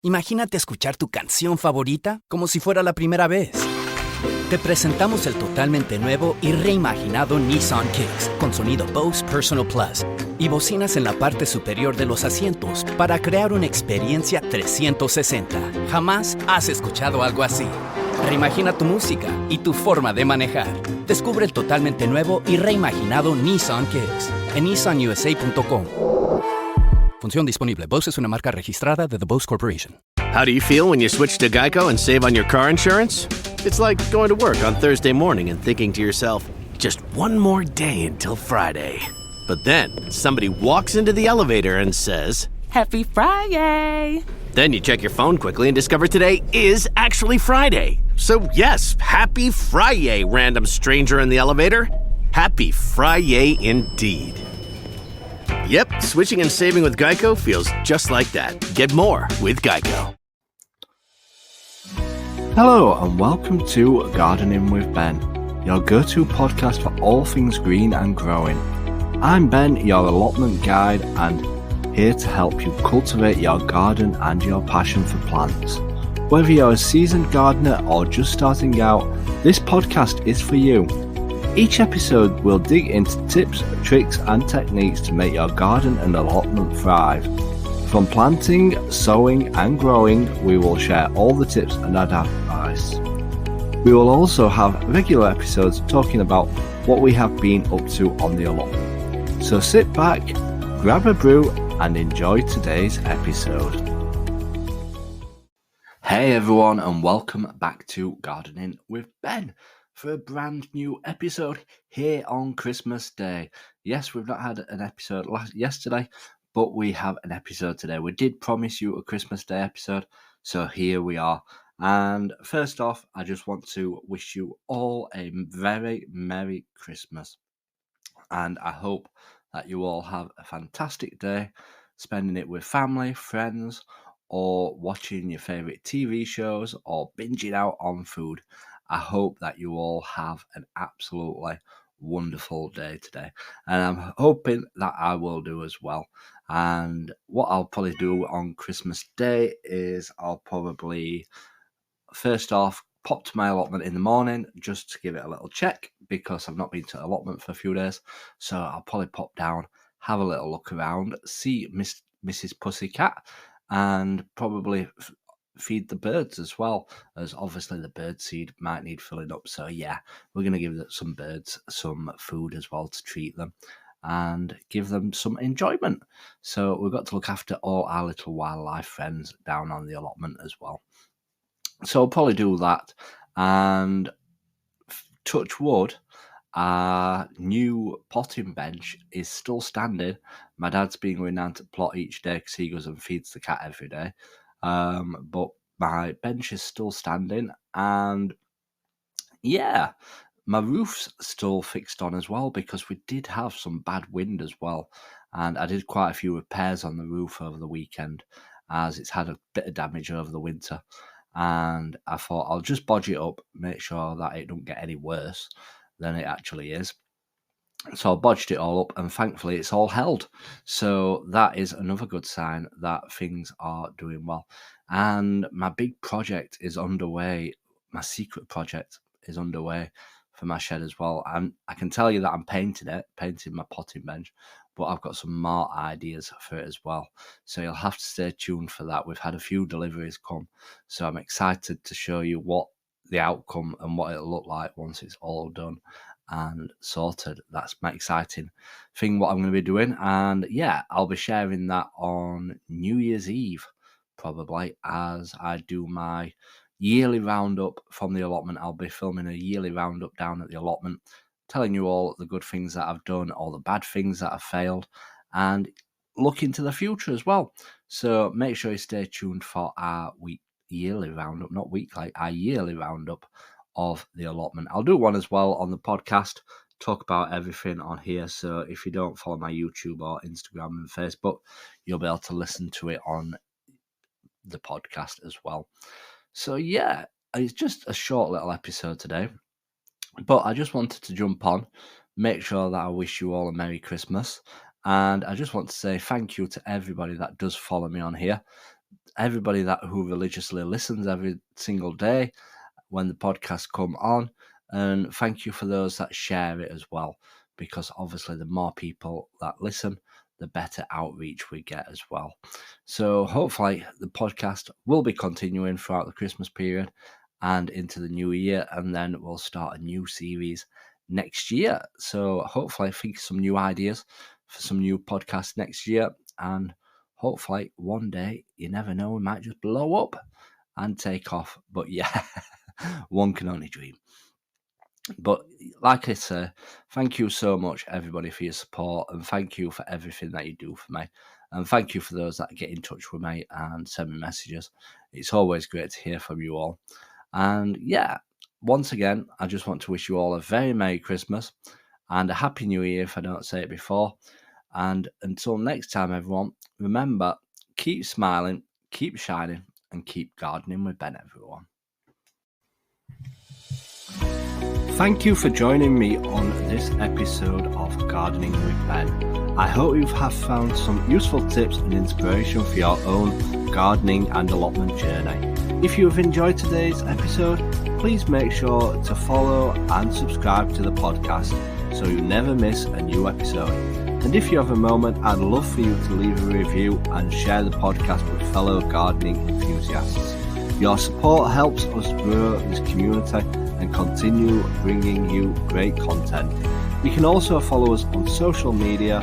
Imagínate escuchar tu canción favorita como si fuera la primera vez. Te presentamos el totalmente nuevo y reimaginado Nissan Kicks con sonido Bose Personal Plus y bocinas en la parte superior de los asientos para crear una experiencia 360. Jamás has escuchado algo así. Reimagina tu música y tu forma de manejar. Descubre el totalmente nuevo y reimaginado Nissan Kicks en nissanusa.com. Función disponible. Bose es una marca registrada de The Bose Corporation. How do you feel when you switch to Geico and save on your car insurance? It's like going to work on Thursday morning and thinking to yourself, just one more day until Friday. But then somebody walks into the elevator and says, Happy Friday! Then you check your phone quickly and discover today is actually Friday. So yes, happy Friday, random stranger in the elevator. Happy Friday indeed. Yep, switching and saving with Geico feels just like that. Get more with Geico. Hello and welcome to Gardening with Ben, your go-to podcast for all things green and growing. I'm Ben, your allotment guide, and here to help you cultivate your garden and your passion for plants. Whether you're a seasoned gardener or just starting out, this podcast is for you. Each episode will dig into tips, tricks and techniques to make your garden and allotment thrive. From planting, sowing and growing, we will share all the tips and advice. We will also have regular episodes talking about what we have been up to on the allotment. So sit back, grab a brew and enjoy today's episode. Hey everyone and welcome back to Gardening with Ben for a brand new episode here on Christmas Day. Yes, we've not had an episode yesterday, but we have an episode today. We did promise you a Christmas Day episode, so here we are. And first off, I just want to wish you all a very Merry Christmas. And I hope that you all have a fantastic day, spending it with family, friends, or watching your favourite TV shows, or binging out on food. I hope that you all have an absolutely wonderful day today. And I'm hoping that I will do as well. And what I'll probably do on Christmas Day is I'll probably, first off, pop to my allotment in the morning just to give it a little check because I've not been to allotment for a few days. So I'll probably pop down, have a little look around, see Mrs. Pussycat, and probably feed the birds as well, as obviously the bird seed might need filling up. So yeah, we're going to give some birds some food as well to treat them and give them some enjoyment. So we've got to look after all our little wildlife friends down on the allotment as well. So I'll probably do that, and touch wood, our new potting bench is still standing. My dad's been going down to the plot each day because he goes and feeds the cat every day. But my bench is still standing, and yeah, my roof's still fixed on as well because we did have some bad wind as well, and I did quite a few repairs on the roof over the weekend as it's had a bit of damage over the winter, and I thought I'll just bodge it up, make sure that it don't get any worse than it actually is. So I bodged it all up, and thankfully it's all held. So that is another good sign that things are doing well. And my big project is underway. My secret project is underway for my shed as well. And I can tell you that I'm painting my potting bench, but I've got some more ideas for it as well. So you'll have to stay tuned for that. We've had a few deliveries come, so I'm excited to show you what the outcome and what it'll look like once it's all done and sorted. That's my exciting thing, what I'm going to be doing. And yeah, I'll be sharing that on New Year's Eve, probably, as I do my yearly roundup from the allotment. I'll be filming a yearly roundup down at the allotment, telling you all the good things that I've done, all the bad things that have failed, and look into the future as well. So make sure you stay tuned for our yearly roundup, not weekly, our yearly roundup of the allotment. I'll do one as well on the podcast, talk about everything on here. So if you don't follow my YouTube or Instagram and Facebook, you'll be able to listen to it on the podcast as well. So yeah, it's just a short little episode today, but I just wanted to jump on, make sure that I wish you all a Merry Christmas. And I just want to say thank you to everybody that does follow me on here. everybody who religiously listens every single day when the podcasts come on. And thank you for those that share it as well, because obviously the more people that listen, the better outreach we get as well. So hopefully the podcast will be continuing throughout the Christmas period and into the new year, and then we'll start a new series next year. So hopefully I think some new ideas for some new podcasts next year, and hopefully one day, you never know, we might just blow up and take off. But yeah, one can only dream. But like I say, thank you so much, everybody, for your support, and thank you for everything that you do for me. And thank you for those that get in touch with me and send me messages. It's always great to hear from you all. And yeah, once again, I just want to wish you all a very Merry Christmas and a Happy New Year if I don't say it before. And until next time, everyone, remember, keep smiling, keep shining, and keep gardening with Ben, everyone. Thank you for joining me on this episode of Gardening with Ben. I hope you have found some useful tips and inspiration for your own gardening and allotment journey. If you have enjoyed today's episode, please make sure to follow and subscribe to the podcast so you never miss a new episode. And if you have a moment, I'd love for you to leave a review and share the podcast with fellow gardening enthusiasts. Your support helps us grow this community and continue bringing you great content. You can also follow us on social media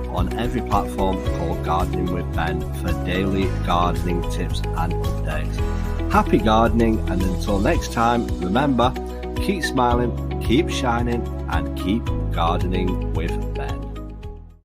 on every platform called Gardening with Ben for daily gardening tips and updates. Happy gardening, and until next time, remember, keep smiling, keep shining, and keep gardening with